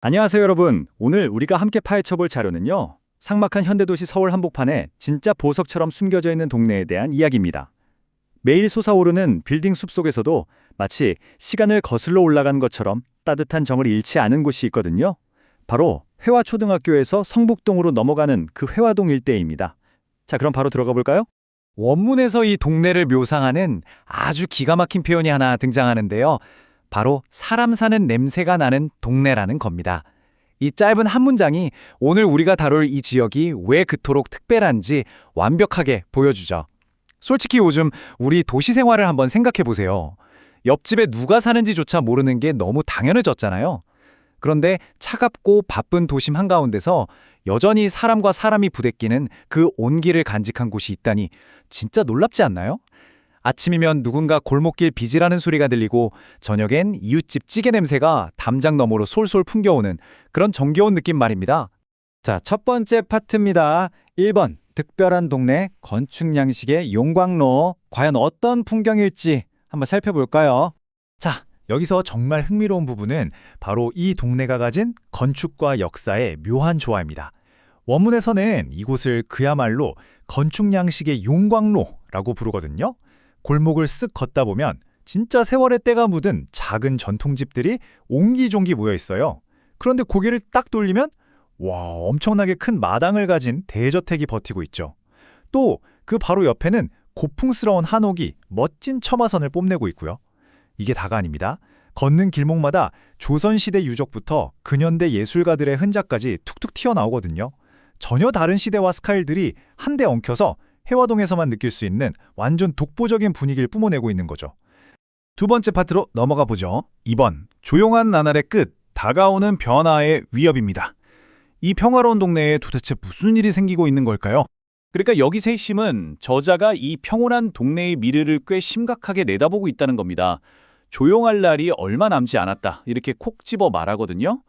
안녕하세요, 여러분. 오늘 우리가 함께 파헤쳐볼 자료는요. 삭막한 현대도시 서울 한복판에 진짜 보석처럼 숨겨져 있는 동네에 대한 이야기입니다. 매일 솟아오르는 빌딩 숲속에서도 마치 시간을 거슬러 올라간 것처럼 따뜻한 정을 잃지 않은 곳이 있거든요. 바로 회화초등학교에서 성북동으로 넘어가는 그 회화동 일대입니다. 자, 그럼 바로 들어가 볼까요? 원문에서 이 동네를 묘사하는 아주 기가 막힌 표현이 하나 등장하는데요. 바로 사람 사는 냄새가 나는 동네라는 겁니다. 이 짧은 한 문장이 오늘 우리가 다룰 이 지역이 왜 그토록 특별한지 완벽하게 보여주죠. 솔직히 요즘 우리 도시 생활을 한번 생각해 보세요. 옆집에 누가 사는지조차 모르는 게 너무 당연해졌잖아요. 그런데 차갑고 바쁜 도심 한가운데서 여전히 사람과 사람이 부대끼는 그 온기를 간직한 곳이 있다니 진짜 놀랍지 않나요? 아침이면 누군가 골목길 빚이라는 소리가 들리고 저녁엔 이웃집 찌개 냄새가 담장 너머로 솔솔 풍겨오는 그런 정겨운 느낌 말입니다. 자, 첫 번째 파트입니다. 1번, 특별한 동네 건축 양식의 용광로. 과연 어떤 풍경일지 한번 살펴볼까요? 자, 여기서 정말 흥미로운 부분은 바로 이 동네가 가진 건축과 역사의 묘한 조화입니다. 원문에서는 이곳을 그야말로 건축 양식의 용광로라고 부르거든요. 골목을 쓱 걷다 보면 진짜 세월의 때가 묻은 작은 전통집들이 옹기종기 모여 있어요. 그런데 고개를 딱 돌리면 와, 엄청나게 큰 마당을 가진 대저택이 버티고 있죠. 또 그 바로 옆에는 고풍스러운 한옥이 멋진 처마선을 뽐내고 있고요. 이게 다가 아닙니다. 걷는 길목마다 조선시대 유적부터 근현대 예술가들의 흔적까지 툭툭 튀어나오거든요. 전혀 다른 시대와 스타일들이 한데 엉켜서 회화동에서만 느낄 수 있는 완전 독보적인 분위기를 뿜어내고 있는 거죠. 두 번째 파트로 넘어가 보죠. 2번, 조용한 나날의 끝, 다가오는 변화의 위협입니다. 이 평화로운 동네에 도대체 무슨 일이 생기고 있는 걸까요? 그러니까 여기서 핵심은 저자가 이 평온한 동네의 미래를 꽤 심각하게 내다보고 있다는 겁니다. 조용할 날이 얼마 남지 않았다, 이렇게 콕 집어 말하거든요.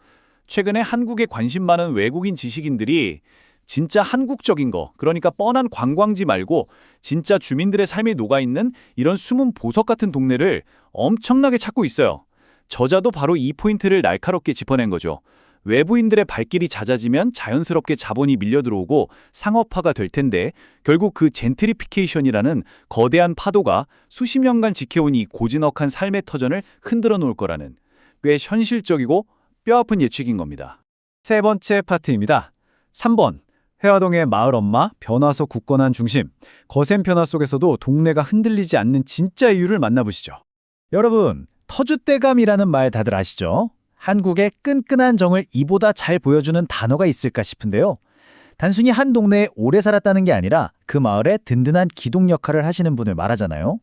최근에 한국에 관심 많은 외국인 지식인들이 진짜 한국적인 거, 그러니까 뻔한 관광지 말고 진짜 주민들의 삶이 녹아있는 이런 숨은 보석 같은 동네를 엄청나게 찾고 있어요. 저자도 바로 이 포인트를 날카롭게 짚어낸 거죠. 외부인들의 발길이 잦아지면 자연스럽게 자본이 밀려들어오고 상업화가 될 텐데 결국 그 젠트리피케이션이라는 거대한 파도가 수십 년간 지켜온 이 고즈넉한 삶의 터전을 흔들어 놓을 거라는 꽤 현실적이고 뼈아픈 예측인 겁니다. 세 번째 파트입니다. 3번, 회화동의 마을 엄마, 변화 속 굳건한 중심, 거센 변화 속에서도 동네가 흔들리지 않는 진짜 이유를 만나보시죠. 여러분, 터줏대감이라는 말 다들 아시죠? 한국의 끈끈한 정을 이보다 잘 보여주는 단어가 있을까 싶은데요. 단순히 한 동네에 오래 살았다는 게 아니라 그 마을에 든든한 기둥 역할을 하시는 분을 말하잖아요.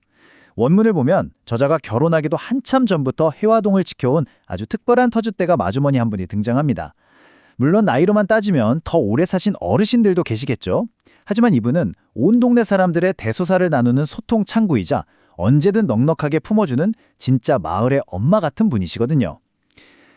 원문을 보면 저자가 결혼하기도 한참 전부터 회화동을 지켜온 아주 특별한 터줏대감 아주머니 한 분이 등장합니다. 물론 나이로만 따지면 더 오래 사신 어르신들도 계시겠죠. 하지만 이분은 온 동네 사람들의 대소사를 나누는 소통 창구이자 언제든 넉넉하게 품어주는 진짜 마을의 엄마 같은 분이시거든요.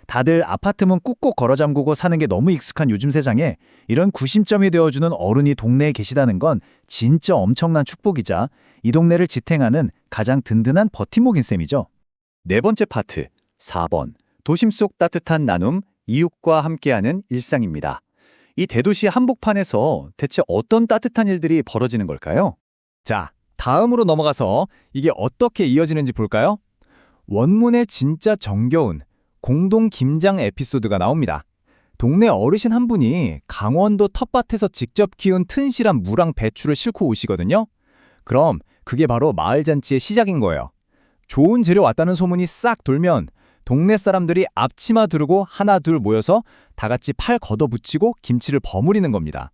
다들 아파트 문 꾹꾹 걸어 잠그고 사는 게 너무 익숙한 요즘 세상에 이런 구심점이 되어주는 어른이 동네에 계시다는 건 진짜 엄청난 축복이자 이 동네를 지탱하는 가장 든든한 버팀목인 셈이죠. 네 번째 파트, 4번. 도심 속 따뜻한 나눔, 이웃과 함께하는 일상입니다. 이 대도시 한복판에서 대체 어떤 따뜻한 일들이 벌어지는 걸까요? 자, 다음으로 넘어가서 이게 어떻게 이어지는지 볼까요? 원문에 진짜 정겨운 공동 김장 에피소드가 나옵니다. 동네 어르신 한 분이 강원도 텃밭에서 직접 키운 튼실한 무랑 배추를 싣고 오시거든요. 그럼 그게 바로 마을 잔치의 시작인 거예요. 좋은 재료 왔다는 소문이 싹 돌면 동네 사람들이 앞치마 두르고 하나 둘 모여서 다 같이 팔 걷어붙이고 김치를 버무리는 겁니다.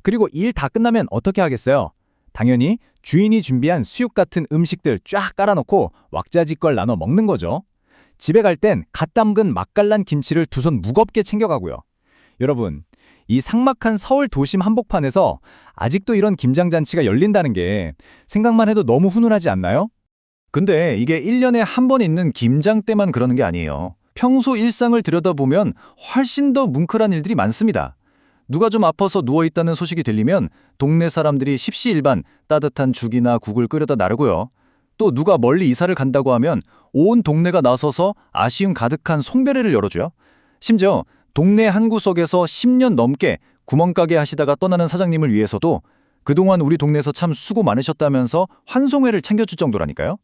그리고 일 다 끝나면 어떻게 하겠어요? 당연히 주인이 준비한 수육 같은 음식들 쫙 깔아놓고 왁자지껄 나눠 먹는 거죠. 집에 갈 땐 갓 담근 맛깔난 김치를 두 손 무겁게 챙겨가고요. 여러분, 이 삭막한 서울 도심 한복판에서 아직도 이런 김장잔치가 열린다는 게 생각만 해도 너무 훈훈하지 않나요? 근데 이게 1년에 한 번 있는 김장 때만 그러는 게 아니에요. 평소 일상을 들여다보면 훨씬 더 뭉클한 일들이 많습니다. 누가 좀 아파서 누워있다는 소식이 들리면 동네 사람들이 십시일반 따뜻한 죽이나 국을 끓여다 나르고요. 또 누가 멀리 이사를 간다고 하면 온 동네가 나서서 아쉬움 가득한 송별회를 열어줘요. 심지어 동네 한 구석에서 10년 넘게 구멍가게 하시다가 떠나는 사장님을 위해서도 그동안 우리 동네에서 참 수고 많으셨다면서 환송회를 챙겨줄 정도라니까요.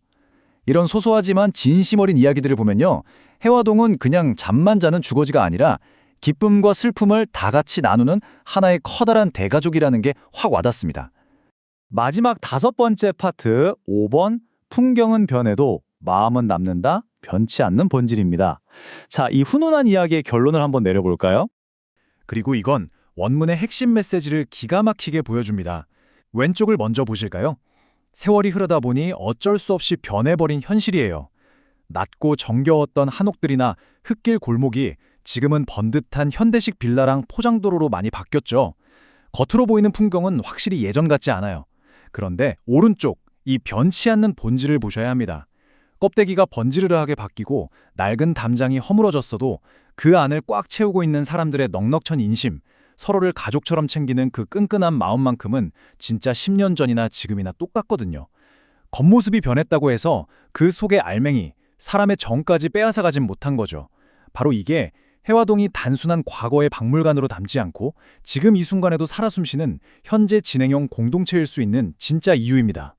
이런 소소하지만 진심 어린 이야기들을 보면요. 해화동은 그냥 잠만 자는 주거지가 아니라 기쁨과 슬픔을 다 같이 나누는 하나의 커다란 대가족이라는 게 확 와닿습니다. 마지막 5번째 파트 5번 풍경은 변해도 마음은 남는다, 변치 않는 본질입니다. 자, 이 훈훈한 이야기의 결론을 한번 내려볼까요? 그리고 이건 원문의 핵심 메시지를 기가 막히게 보여줍니다. 왼쪽을 먼저 보실까요? 세월이 흐르다 보니 어쩔 수 없이 변해버린 현실이에요. 낮고 정겨웠던 한옥들이나 흙길 골목이 지금은 번듯한 현대식 빌라랑 포장도로로 많이 바뀌었죠. 겉으로 보이는 풍경은 확실히 예전 같지 않아요. 그런데 오른쪽, 이 변치 않는 본질을 보셔야 합니다. 껍데기가 번지르르하게 바뀌고 낡은 담장이 허물어졌어도 그 안을 꽉 채우고 있는 사람들의 넉넉한 인심, 서로를 가족처럼 챙기는 그 끈끈한 마음만큼은 진짜 10년 전이나 지금이나 똑같거든요. 겉모습이 변했다고 해서 그 속의 알맹이, 사람의 정까지 빼앗아가진 못한 거죠. 바로 이게 해화동이 단순한 과거의 박물관으로 남지 않고 지금 이 순간에도 살아 숨쉬는 현재 진행형 공동체일 수 있는 진짜 이유입니다.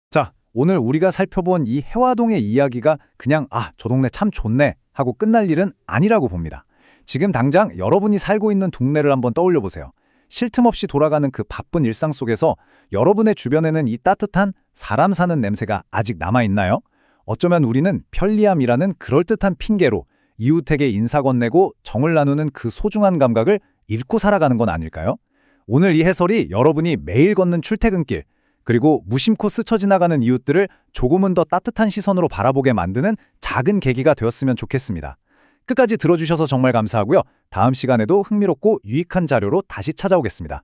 자, 오늘 우리가 살펴본 이 해화동의 이야기가 그냥 저 동네 참 좋네 하고 끝날 일은 아니라고 봅니다. 지금 당장 여러분이 살고 있는 동네를 한번 떠올려 보세요. 쉴 틈 없이 돌아가는 그 바쁜 일상 속에서 여러분의 주변에는 이 따뜻한 사람 사는 냄새가 아직 남아있나요? 어쩌면 우리는 편리함이라는 그럴듯한 핑계로 이웃에게 인사 건네고 정을 나누는 그 소중한 감각을 잃고 살아가는 건 아닐까요? 오늘 이 해설이 여러분이 매일 걷는 출퇴근길, 그리고 무심코 스쳐 지나가는 이웃들을 조금은 더 따뜻한 시선으로 바라보게 만드는 작은 계기가 되었으면 좋겠습니다. 끝까지 들어주셔서 정말 감사하고요. 다음 시간에도 흥미롭고 유익한 자료로 다시 찾아오겠습니다.